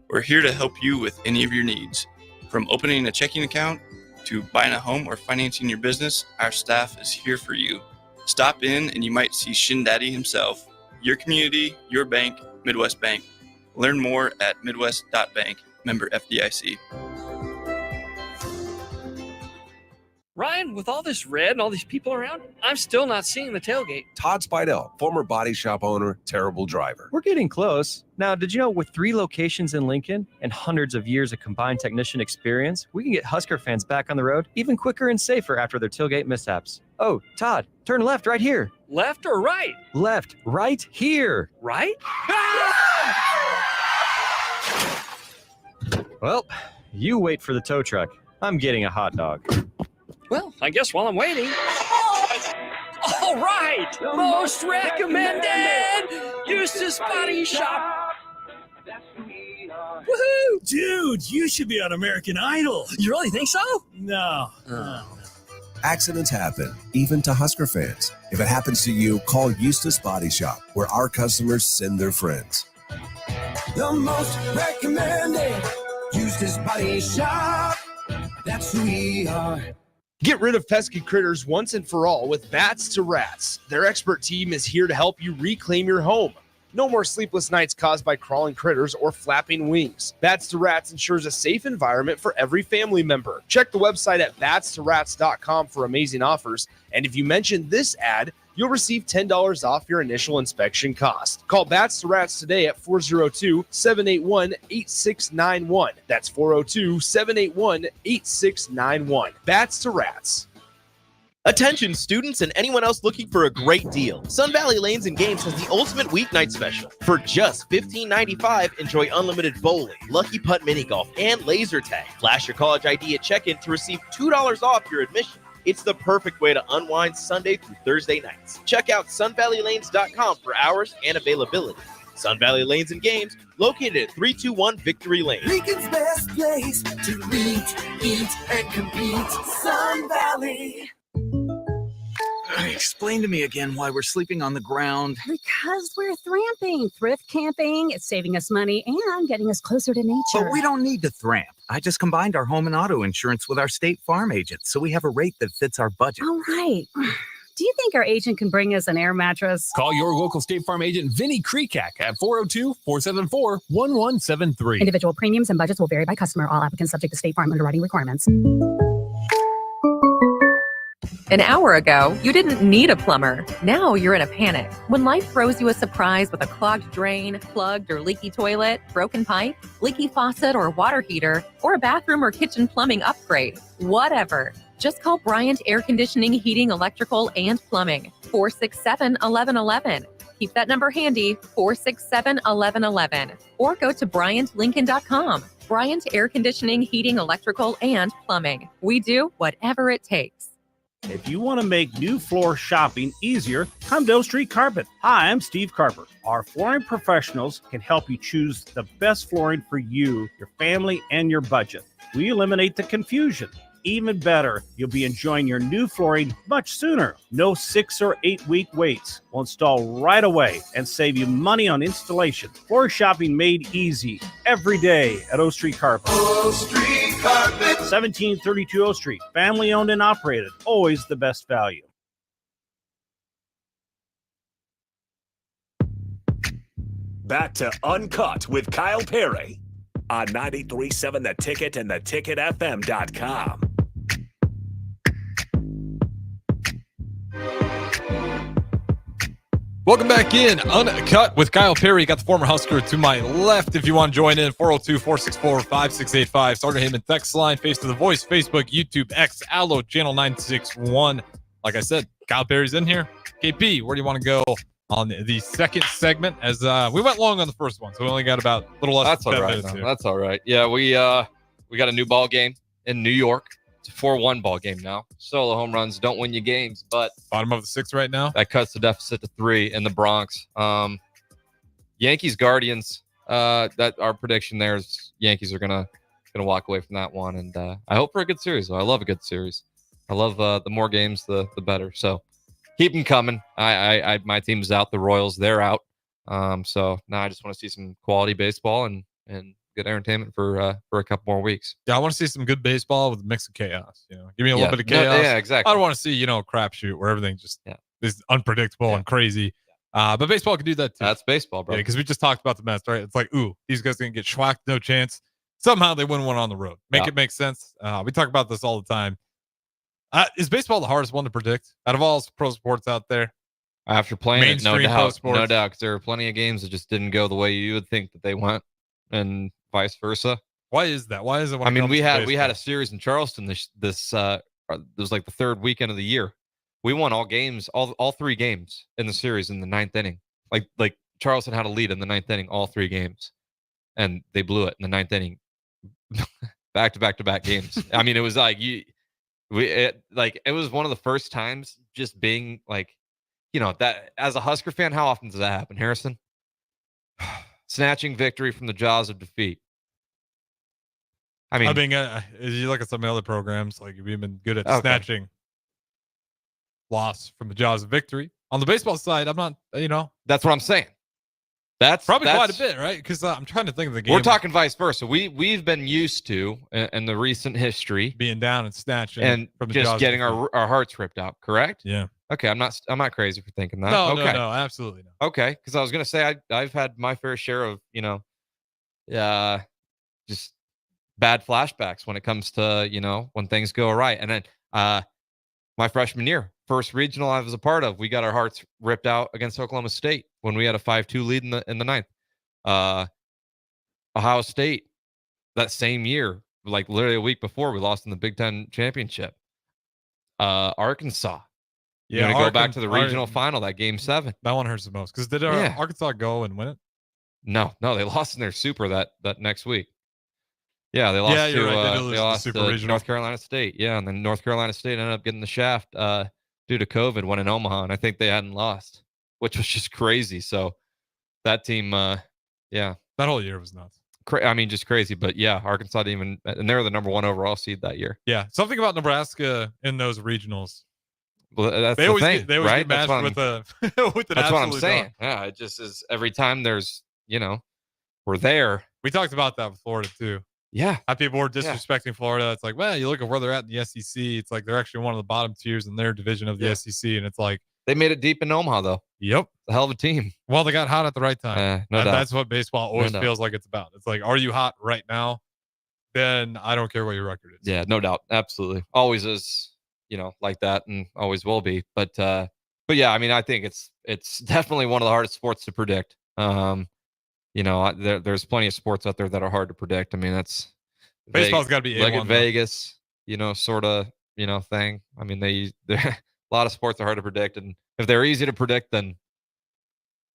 We're here to help you with any of your needs. From opening a checking account to buying a home or financing your business, our staff is here for you. Stop in and you might see Shin Daddy himself. Your community, your bank, Midwest Bank. Learn more at midwest.bank, member FDIC. Ryan, with all this red and all these people around, I'm still not seeing the tailgate. Todd Spidell, former body shop owner, terrible driver. We're getting close. Now, did you know with 3 locations in Lincoln and hundreds of years of combined technician experience, we can get Husker fans back on the road even quicker and safer after their tailgate mishaps? Oh, Todd, turn left right here. Left or right? Left, right here. Right? Well, you wait for the tow truck. I'm getting a hot dog. Well, I guess while I'm waiting. All right! Most recommended! Eustace Body Shop! Woohoo! Dude, you should be on American Idol. You really think so? No. Accidents happen, even to Husker fans. If it happens to you, call Eustace Body Shop, where our customers send their friends. The most recommended Eustace Body Shop. That's who we are. Get rid of pesky critters once and for all with Bats to Rats. Their expert team is here to help you reclaim your home. No more sleepless nights caused by crawling critters or flapping wings. Bats to Rats ensures a safe environment for every family member. Check the website at batstoRats.com for amazing offers. And if you mention this ad, you'll receive $10 off your initial inspection cost. Call Bats to Rats today at 402-781-8691. That's 402-781-8691. Bats to Rats. Attention students and anyone else looking for a great deal. Sun Valley Lanes and Games has the ultimate weeknight special. For just $15.95, enjoy unlimited bowling, lucky putt mini golf, and laser tag. Flash your college ID at check-in to receive $2 off your admission. It's the perfect way to unwind Sunday through Thursday nights. Check out sunvalleylanes.com for hours and availability. Sun Valley Lanes and Games, located at 321 Victory Lane. Lincoln's best place to meet, eat, and compete. Sun Valley. Explain to me again why we're sleeping on the ground. Because we're thramping. Thrift camping. It's saving us money and getting us closer to nature. But we don't need to thramp. I just combined our home and auto insurance with our State Farm agent, so we have a rate that fits our budget. All right. Do you think our agent can bring us an air mattress? Call your local State Farm agent, Vinny Krekak, at 402-474-1173. Individual premiums and budgets will vary by customer. All applicants subject to State Farm underwriting requirements. An hour ago, you didn't need a plumber. Now you're in a panic. When life throws you a surprise with a clogged drain, plugged or leaky toilet, broken pipe, leaky faucet or water heater, or a bathroom or kitchen plumbing upgrade, whatever. Just call Bryant Air Conditioning, Heating, Electrical, and Plumbing, 467-1111. Keep that number handy, 467-1111. Or go to BryantLincoln.com. Bryant Air Conditioning, Heating, Electrical, and Plumbing. We do whatever it takes. If you want to make new floor shopping easier, come to O Street Carpet. Hi, I'm Steve Carper. Our flooring professionals can help you choose the best flooring for you, your family, and your budget. We eliminate the confusion. Even better, you'll be enjoying your new flooring much sooner. No 6 or 8 week waits. We'll install right away and save you money on installation. Floor shopping made easy every day at O Street Carpet. O Street Carpet. 1732 O Street. Family owned and operated. Always the best value. Back to Uncut with Kyle Perry on 93.7 The Ticket and theticketfm.com. Welcome back in Uncut with Kyle Perry. You got the former Husker to my left. If you want to join in, 402-464-5685. Starter Heyman text line, Face to the Voice, Facebook, YouTube, X, Allo, channel 961. Like I said, Kyle Perry's in here. KP, where do you want to go on the second segment? As we went long on the first one, so we only got about a little less than 10 minutes here. That's all right. Yeah, we got a new ball game in New York. It's a 4-1 ball game now. Solo home runs don't win you games, but bottom of the sixth right now. That cuts the deficit to 3 in the Bronx. Yankees Guardians. That our prediction there is Yankees are gonna walk away from that one, and I hope for a good series. I love a good series. I love the more games, the better. So keep them coming. I my team's out. The Royals, they're out. So now I just want to see some quality baseball and good entertainment for a couple more weeks. Yeah, I want to see some good baseball with a mix of chaos. Give me a little bit of chaos. Yeah, exactly. I don't want to see a crapshoot where everything just is unpredictable and crazy. But baseball can do that too. That's baseball, bro. Yeah, because we just talked about the Mets, right? It's like, these guys are gonna get schwacked, no chance. Somehow they win one on the road. Make it make sense. We talk about this all the time. Is baseball the hardest one to predict out of all pro sports out there? After playing it, no Mainstream doubt, pro sports. because there are plenty of games that just didn't go the way you would think that they went, and vice versa. Why is that? Why is it? I mean, we had a series in Charleston. This was like the third weekend of the year. We won all games, all 3 games in the series in the 9th inning. Like Charleston had a lead in the 9th inning, all 3 games, and they blew it in the 9th inning, back to back games. I mean, it was like it was one of the first times just being like, that as a Husker fan, how often does that happen, Harrison? Snatching victory from the jaws of defeat. I mean, you look at some other programs, like we've been good at snatching loss from the jaws of victory. On the baseball side, I'm not, That's what I'm saying. That's probably quite a bit, right? Because I'm trying to think of the game. We're talking vice versa. We've been used to in the recent history being down and snatching and from the just jaws getting our hearts ripped out. Correct? Yeah. Okay, I'm not crazy for thinking that. No, okay. no, absolutely not. Okay, because I was gonna say I've had my fair share of just bad flashbacks when it comes to when things go right. And then my freshman year, first regional I was a part of, we got our hearts ripped out against Oklahoma State when we had a 5-2 lead in the 9th. Ohio State that same year, like literally a week before, we lost in the Big Ten championship. Arkansas. Yeah, go back to the regional final, that game 7. That one hurts the most because did Arkansas go and win it? No, they lost in their super that next week. Yeah, they lost to North Carolina State. Yeah, and then North Carolina State ended up getting the shaft due to COVID when in Omaha, and I think they hadn't lost, which was just crazy. So that team, that whole year was nuts. Just crazy. But yeah, Arkansas didn't even, and they were the number 1 overall seed that year. Yeah, something about Nebraska in those regionals. Well, that's the thing, they always right? get matched with an That's what I'm absolute saying. dog. Yeah, it just is every time there's, we're there. We talked about that with Florida too. Yeah. How people were disrespecting Florida. It's like, well, you look at where they're at in the SEC. It's like they're actually one of the bottom tiers in their division of the SEC. And it's like, they made it deep in Omaha, though. Yep. A hell of a team. Well, they got hot at the right time. No doubt. That's what baseball always No doubt. feels like it's about. It's like, are you hot right now? Then I don't care what your record is. Yeah, no doubt. Absolutely. Always is, like that and always will be. But yeah, I think it's definitely one of the hardest sports to predict. There's plenty of sports out there that are hard to predict. that's baseball's got to be like A1, in Vegas, sort of, thing. A lot of sports are hard to predict, and if they're easy to predict, then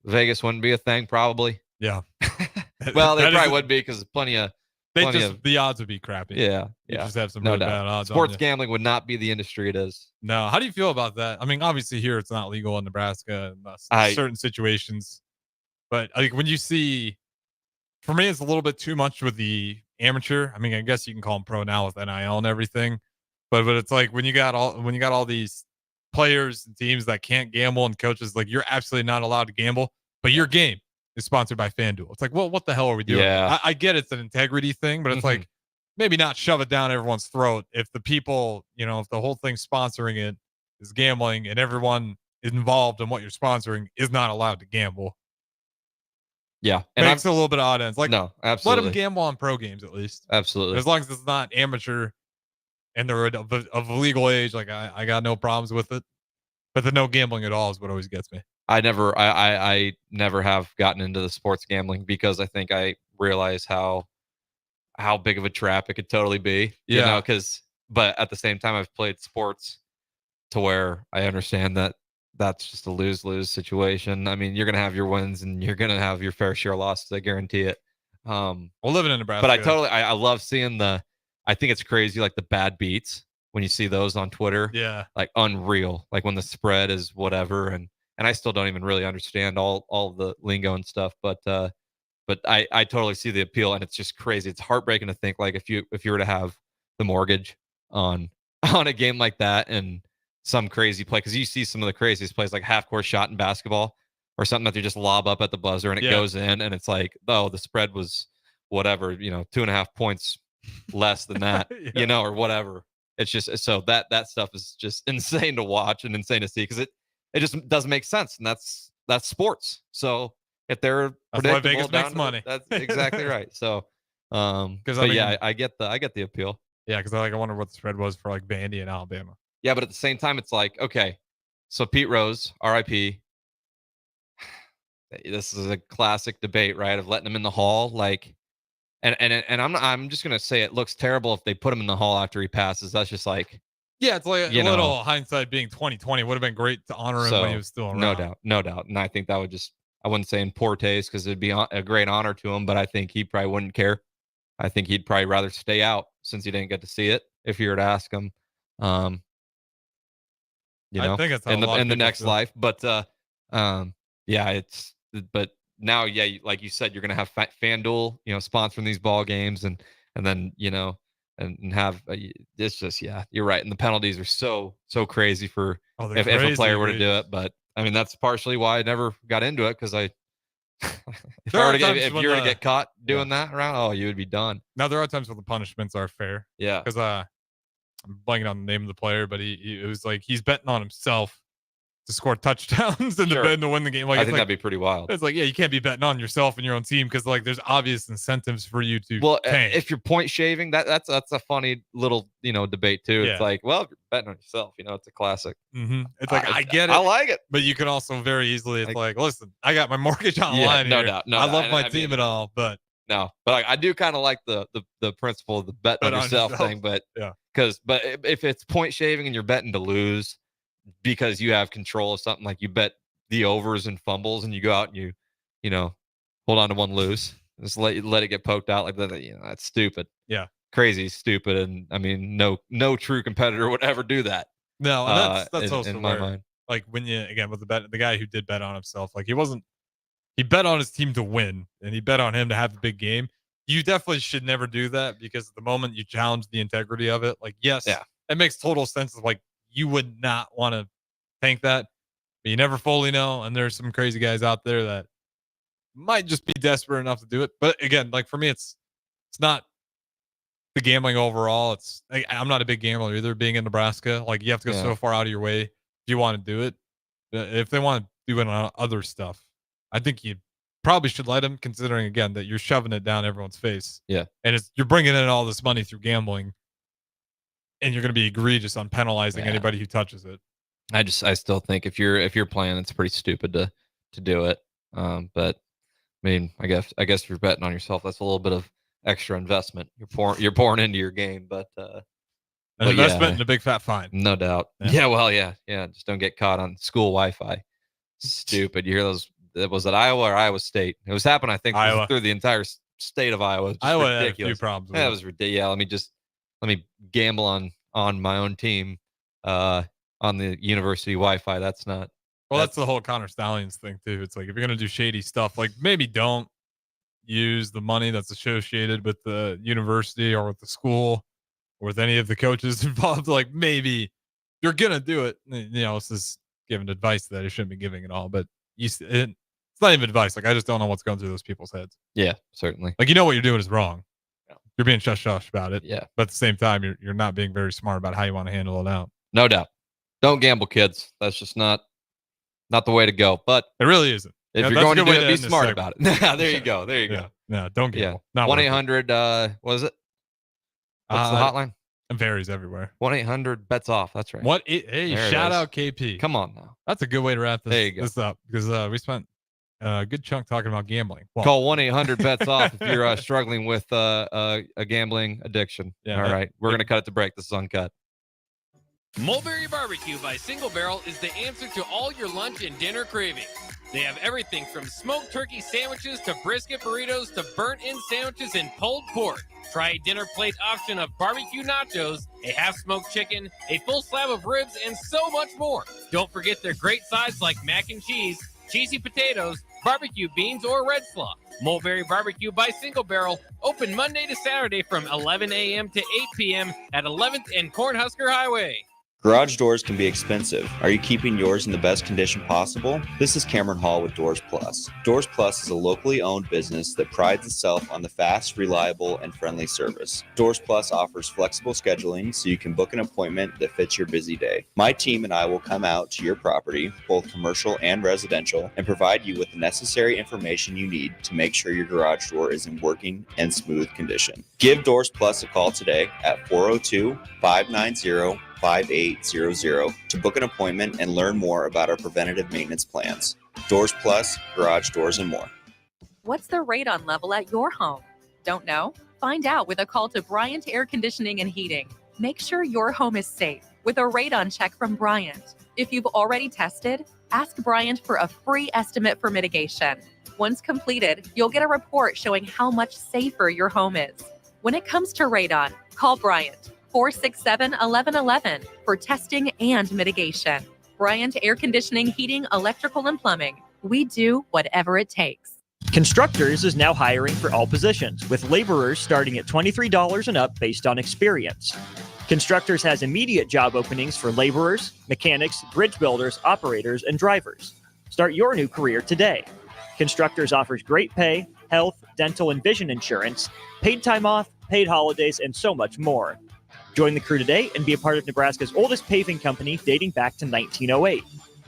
Vegas wouldn't be a thing, probably. Yeah. Well, they probably would be because the odds would be crappy. Yeah. You just have some no really doubt. bad odds. Sports gambling would not be the industry it is. No. How do you feel about that? Obviously here it's not legal in Nebraska in certain situations, but when you see, for me, it's a little bit too much with the amateur. I guess you can call them pro now with NIL and everything, but it's like when you got all these players and teams that can't gamble and coaches, like you're absolutely not allowed to gamble, but your game is sponsored by FanDuel. It's like, well, what the hell are we doing? Yeah. I get it's an integrity thing, but it's like maybe not shove it down everyone's throat if the people, if the whole thing sponsoring it is gambling and everyone involved in what you're sponsoring is not allowed to gamble. Yeah. And makes it a little bit odd ends. Like, no, absolutely. Let them gamble on pro games at least. Absolutely. As long as it's not amateur and they're of legal age, like I got no problems with it. But the no gambling at all is what always gets me. I never have gotten into the sports gambling because I think I realize how big of a trap it could totally be. You know, but at the same time, I've played sports to where I understand that that's just a lose-lose situation. I mean, you're gonna have your wins and you're gonna have your fair share of losses. I guarantee it. Well, living in Nebraska, but I love seeing I think it's crazy, like the bad beats when you see those on Twitter. Yeah, like unreal. Like when the spread is whatever, and I still don't even really understand all the lingo and stuff. But I totally see the appeal, and it's just crazy. It's heartbreaking to think like if you were to have the mortgage on a game like that and some crazy play, because you see some of the craziest plays like half court shot in basketball or something that they just lob up at the buzzer and it goes in, and it's like, oh, the spread was whatever, 2.5 points less than that, or whatever. It's just so that stuff is just insane to watch and insane to see because it just doesn't make sense, and that's sports. So if they're that's why predictable Vegas makes money. That's exactly right. So, because I get the appeal. Yeah, because I wonder what the spread was for like Vandy and Alabama. Yeah, but at the same time, it's like, okay, so Pete Rose, R.I.P. This is a classic debate, right? Of letting him in the hall, like, and I'm just gonna say it looks terrible if they put him in the hall after he passes. That's just like, yeah, it's like a little hindsight being 2020. Would have been great to honor him when he was still around. No doubt. And I think that would I wouldn't say in poor taste because it'd be a great honor to him, but I think he probably wouldn't care. I think he'd probably rather stay out since he didn't get to see it. If you were to ask him, I think it's in the next life. But but now, like you said, you're gonna have FanDuel, sponsoring these ball games, and then and have it's just you're right, and the penalties are so crazy for if a player were to do it. But I mean, that's partially why I never got into it because if you were to get caught doing that around, you would be done. Now there are times when the punishments are fair. Yeah, because I'm blanking on the name of the player, but it was like he's betting on himself to score touchdowns and to win the game. Like, I think that'd be pretty wild. It's like, you can't be betting on yourself and your own team because like there's obvious incentives for you to. Well, tank. If you're point shaving, that's a funny little debate too. Yeah. It's like, well, if you're betting on yourself, it's a classic. Mm-hmm. It's like I get it, I like it, but you can also very easily it's like listen, I got my mortgage online. No here. doubt. No, I love my team and all, but. No, but I do kind of like the principle of the bet on yourself thing, but but if it's point shaving and you're betting to lose because you have control of something, like you bet the overs and fumbles and you go out and you hold on to one loose, just let it get poked out like that, that's stupid. Yeah, crazy, stupid, and I mean no true competitor would ever do that. No, and that's also in my mind. Like when with the guy who did bet on himself, like he bet on his team to win, and he bet on him to have the big game. You definitely should never do that because at the moment you challenge the integrity of it. Like, yes, it makes total sense. Of like you would not want to tank that, but you never fully know. And there's some crazy guys out there that might just be desperate enough to do it. But again, like for me, it's not the gambling overall. It's I'm not a big gambler either. Being in Nebraska, like you have to go so far out of your way if you want to do it. If they want to do it on other stuff, I think you probably should let them, considering again that you're shoving it down everyone's face. Yeah, and you're bringing in all this money through gambling, and you're going to be egregious on penalizing anybody who touches it. I still think if you're playing, it's pretty stupid to do it. But I mean, I guess if you're betting on yourself, that's a little bit of extra investment. You're pouring into your game, but an investment and a big fat fine. No doubt. Yeah. Just don't get caught on school Wi-Fi. Stupid. You hear those? Was it Iowa or Iowa State? It was happening, I think, through the entire state of Iowa. Iowa ridiculous. had a few problems. That was ridiculous. Yeah, let me gamble on my own team on the university Wi-Fi. That's not. Well, that's the whole Connor Stallions thing too. It's like if you're gonna do shady stuff, like maybe don't use the money that's associated with the university or with the school or with any of the coaches involved. Like maybe you're gonna do it. This is giving advice that I shouldn't be giving at all, but it's not even advice. Like I just don't know what's going through those people's heads. Yeah, certainly. Like what you're doing is wrong. Yeah. You're being shush about it. Yeah, but at the same time, you're not being very smart about how you want to handle it out. No doubt. Don't gamble, kids. That's just not the way to go. But it really isn't. If you're going to do it, be smart about it. There you go. There you go. No, don't gamble. Yeah. 1-800. What is it? What's the hotline? It varies everywhere. 1-800-BETS-OFF. That's right. Hey, There it shout is. out KP. Come on now. That's a good way to wrap There you this up because we spent a good chunk talking about gambling. Well, Call 1-800-BETS-OFF if you're struggling with a gambling addiction. Yeah, All right. We're going to cut it to break. This is Uncut. Mulberry Barbecue by Single Barrel is the answer to all your lunch and dinner cravings. They have everything from smoked turkey sandwiches to brisket burritos to burnt-in sandwiches and pulled pork. Try a dinner plate option of barbecue nachos, a half-smoked chicken, a full slab of ribs, and so much more. Don't forget their great sides like mac and cheese, cheesy potatoes, barbecue beans, or red slaw. Mulberry Barbecue by Single Barrel, open Monday to Saturday from 11 a.m. to 8 p.m. at 11th and Cornhusker Highway. Garage doors can be expensive. Are you keeping yours in the best condition possible? This is Cameron Hall with Doors Plus. Doors Plus is a locally owned business that prides itself on the fast, reliable, and friendly service. Doors Plus offers flexible scheduling so you can book an appointment that fits your busy day. My team and I will come out to your property, both commercial and residential, and provide you with the necessary information you need to make sure your garage door is in working and smooth condition. Give Doors Plus a call today at 402-590-5800 to book an appointment and learn more about our preventative maintenance plans. Doors Plus, garage doors, and more. What's the radon level at your home? Don't know? Find out with a call to Bryant Air Conditioning and Heating. Make sure your home is safe with a radon check from Bryant. If you've already tested, ask Bryant for a free estimate for mitigation. Once completed, you'll get a report showing how much safer your home is. When it comes to radon, call Bryant 467-1111 for testing and mitigation. Bryant Air Conditioning, Heating, Electrical, and Plumbing. We do whatever it takes. Constructors is now hiring for all positions, with laborers starting at $23 and up based on experience. Constructors has immediate job openings for laborers, mechanics, bridge builders, operators, and drivers. Start your new career today. Constructors offers great pay, health, dental, and vision insurance, paid time off, paid holidays, and so much more. Join the crew today and be a part of Nebraska's oldest paving company dating back to 1908.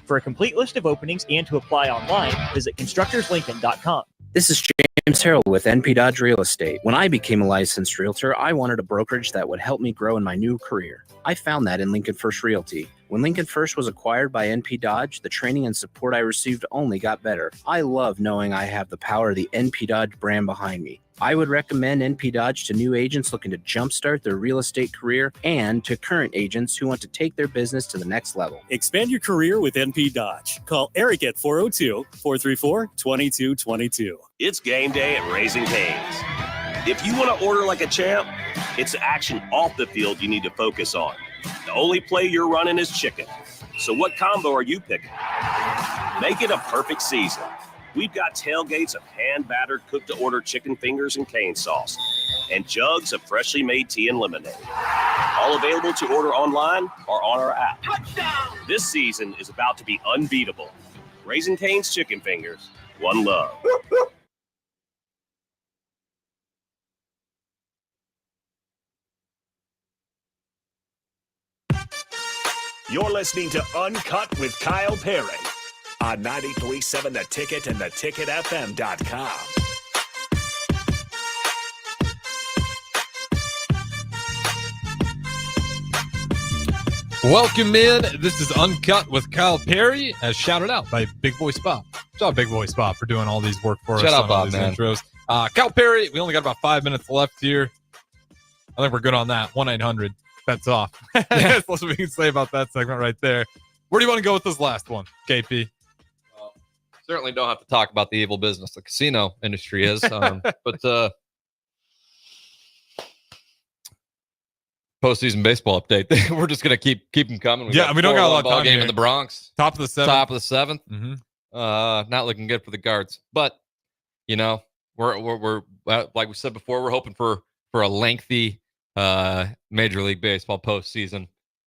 For a complete list of openings and to apply online, visit constructorslincoln.com. This is James Harrell with NP Dodge Real Estate. When I became a licensed realtor, I wanted a brokerage that would help me grow in my new career. I found that in Lincoln First Realty. When Lincoln First was acquired by NP Dodge, the training and support I received only got better. I love knowing I have the power of the NP Dodge brand behind me. I would recommend NP Dodge to new agents looking to jumpstart their real estate career and to current agents who want to take their business to the next level. Expand your career with NP Dodge. Call Eric at 402-434-2222. It's game day at Raising Cane's. If you want to order like a champ, it's the action off the field you need to focus on. The only play you're running is chicken. So what combo are you picking? Make it a perfect season. We've got tailgates of hand-battered, cooked-to-order chicken fingers and cane sauce, and jugs of freshly made tea and lemonade. All available to order online or on our app. Touchdown! This season is about to be unbeatable. Raising Cane's Chicken Fingers. One love. You're listening to Uncut with Kyle Perry on 93.7 The Ticket and theticketfm.com. Welcome in. This is Uncut with Kyle Perry, as shouted out by Big Boy Spot. Shout out Big Boy Spot for doing all these work for us. Shout out, on all Bob, these man. intros. Kyle Perry, we only got about 5 minutes left here. I think we're good on that. 1-800-BETS-OFF. That's what we can say about that segment right there. Where do you want to go with this last one, KP? Certainly don't have to talk about the evil business the casino industry is, but postseason baseball update. We're just gonna keep them coming. We don't got a lot of ball time game here. in the Bronx. Top of the seventh. Mm-hmm. Not looking good for the Guards, but you know we're like we said before, we're hoping for a lengthy Major League Baseball postseason.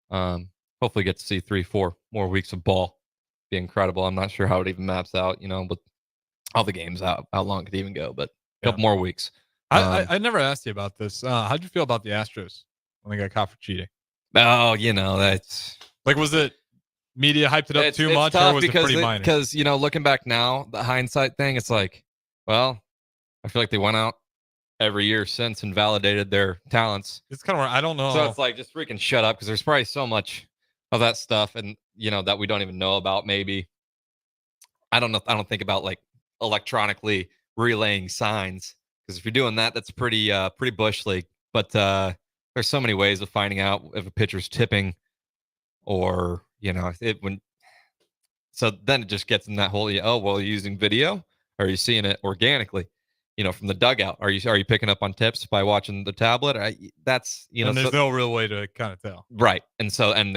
Hopefully get to see 3-4 more weeks of ball. Be incredible. I'm not sure how it even maps out, with all the games how long it could even go, but a couple more weeks. I never asked you about this. How'd you feel about the Astros when they got caught for cheating? Oh, that's like, was it media hyped it up too much, or was it pretty minor? Because looking back now, the hindsight thing, it's like, well, I feel like they went out every year since and validated their talents. It's kind of where I don't know. So it's like, just freaking shut up, because there's probably so much of that stuff, and that we don't even know about. Maybe I don't know. I don't think about like electronically relaying signs, because if you're doing that, that's pretty bush league. But there's so many ways of finding out if a pitcher's tipping, or so then it just gets in that whole, you're using video, or are you seeing it organically, from the dugout? Are you picking up on tips by watching the tablet? That's, and there's no real way to kind of tell. Right. And so, and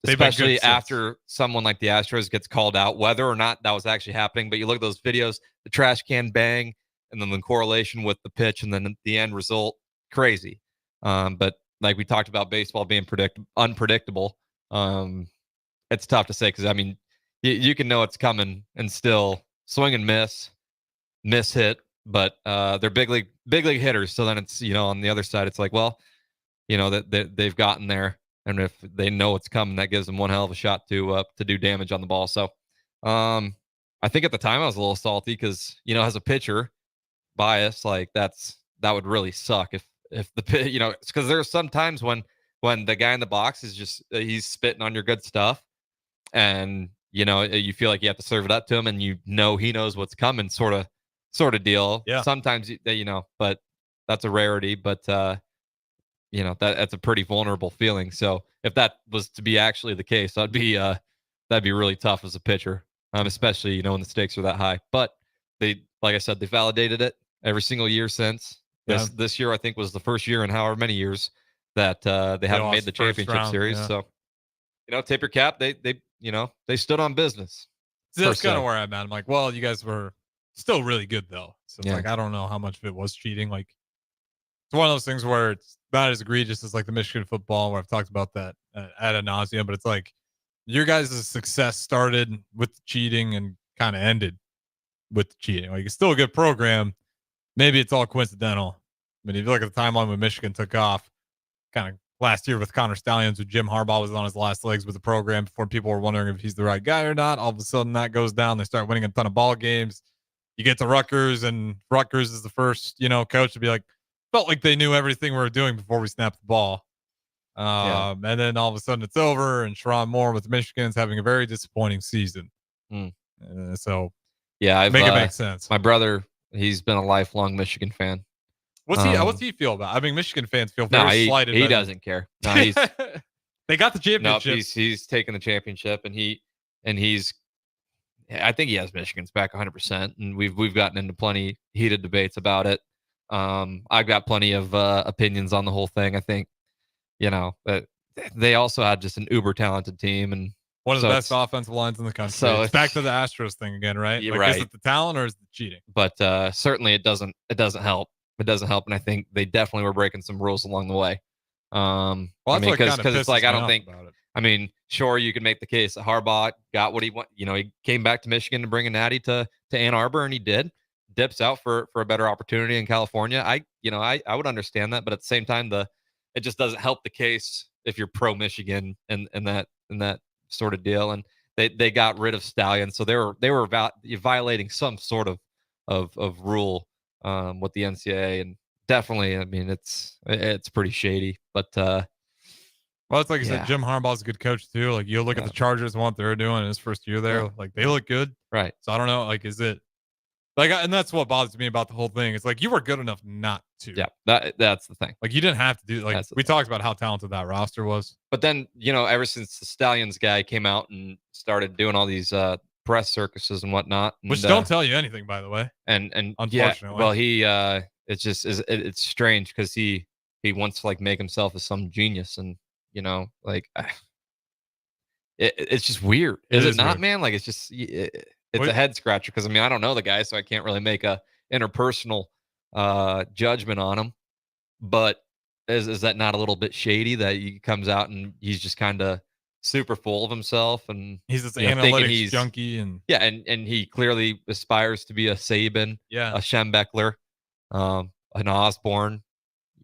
They've been especially good since. after someone like the Astros gets called out, whether or not that was actually happening, but you look at those videos, the trash can bang, and then the correlation with the pitch, and then the end result, crazy. But like we talked about baseball being unpredictable, it's tough to say, because I mean, you can know it's coming and still swing and miss hit, but they're big league hitters. So then it's, on the other side, it's like, well, that they've gotten there, and if they know it's coming, that gives them one hell of a shot to do damage on the ball. So I think at the time I was a little salty, because as a pitcher, bias, like that would really suck if the because there's some times when the guy in the box is just he's spitting on your good stuff, and you feel like you have to serve it up to him, and he knows what's coming, sort of deal. Yeah. Sometimes but that's a rarity. But that's a pretty vulnerable feeling. So if that was to be actually the case, that'd be really tough as a pitcher, especially when the stakes are that high. But they, like I said, they validated it every single year since. This year, I think, was the first year in however many years that they haven't made the championship series. Yeah. So tip your cap. They stood on business. So that's kind of where I'm at. I'm like, well, you guys were still really good, though. So it's like, I don't know how much of it was cheating. Like, it's one of those things where it's not as egregious as like the Michigan football, where I've talked about that ad nauseum, but it's like your guys' success started with the cheating and kind of ended with the cheating. Like, it's still a good program. Maybe it's all coincidental. I mean, if you look at the timeline when Michigan took off, kind of last year with Connor Stallions, with Jim Harbaugh was on his last legs with the program before people were wondering if he's the right guy or not. All of a sudden that goes down. They start winning a ton of ball games. You get to Rutgers, and Rutgers is the first, coach to be like, felt like they knew everything we were doing before we snapped the ball. And then all of a sudden it's over, and Sharon Moore with Michigan's having a very disappointing season. So I've make it make sense. My brother, he's been a lifelong Michigan fan. What's he feel about? I mean, Michigan fans feel very slighted. He doesn't care. No, he's they got the championship. No, he's taken the championship, and he's. I think he has Michigan's back 100%, and we've gotten into plenty heated debates about it. I've got plenty of opinions on the whole thing. I think, that they also had just an uber talented team, and one of the best offensive lines in the country. So it's back to the Astros thing again, right? You're like, right. Is it the talent or is it cheating? But certainly it doesn't help. It doesn't help, and I think they definitely were breaking some rules along the way. Because it's like, I don't think. I mean, sure, you can make the case that Harbaugh got what he want. He came back to Michigan to bring a natty to Ann Arbor, and he did. Dips out for a better opportunity in California. I would understand that, but at the same time, it just doesn't help the case if you're pro Michigan and that sort of deal. And they got rid of Stallion, so they were violating some sort of rule with the NCAA, and definitely, I mean, it's pretty shady. But well, it's like you said, Jim Harbaugh's a good coach too. Like, you look at the Chargers and what they're doing in his first year there, like they look good, right? So I don't know, like, is it like, and that's what bothers me about the whole thing. It's like, you were good enough not to. Yeah, that's the thing. Like, you didn't have to do. Like, we talked about how talented that roster was. But then, ever since the Stallions guy came out and started doing all these press circuses and whatnot, which don't tell you anything, by the way. And unfortunately, well, he it's just it's strange, because he wants to like make himself as some genius, and like it's just weird. Is it not, weird, man? Like, it's just it's a head scratcher, because I mean, I don't know the guy, so I can't really make a interpersonal judgment on him. But is that not a little bit shady that he comes out and he's just kind of super full of himself, and he's this analytics junkie, and and he clearly aspires to be a Saban, a Schembechler, an Osborne.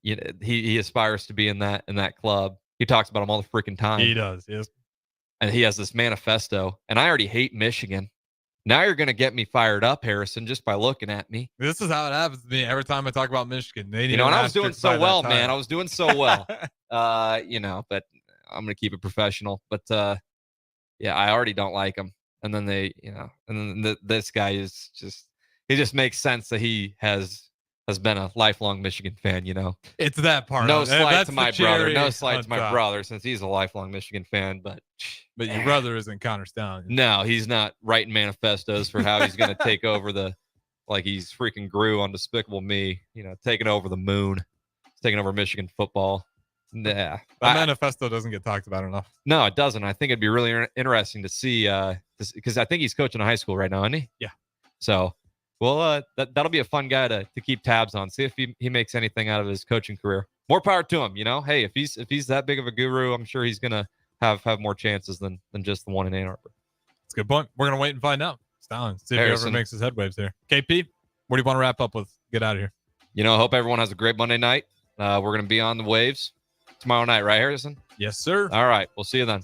He aspires to be in that club. He talks about them all the freaking time. He does, yes. And he has this manifesto, and I already hate Michigan, Now you're going to get me fired up, Harrison, just by looking at me. This is how it happens to me every time I talk about Michigan. They need And I was asterisk doing so by well, that man. time. I was doing so well. But I'm going to keep it professional. But yeah, I already don't like him. And then this guy is just, it just makes sense that he has been a lifelong Michigan fan, It's that part. No of it. slight That's to the my brother. cherry No slight on to my top. brother, since he's a lifelong Michigan fan. But your brother isn't Connor Stallion. no, he's not writing manifestos for how he's going to take over like he's freaking Gru on Despicable Me, taking over the moon, taking over Michigan football. Nah. That manifesto doesn't get talked about enough. No, it doesn't. I think it'd be really interesting to see because I think he's coaching a high school right now, isn't he? Yeah. So, well, that'll be a fun guy to keep tabs on. See if he makes anything out of his coaching career. More power to him. Hey, if he's that big of a guru, I'm sure he's gonna have more chances than just the one in Ann Arbor. That's a good point. We're gonna wait and find out. Stallion, see if Harrison. he ever makes his head waves here. KP, what do you want to wrap up with? Get out of here. I hope everyone has a great Monday night. We're gonna be on the waves tomorrow night, right, Harrison? Yes, sir. All right, we'll see you then.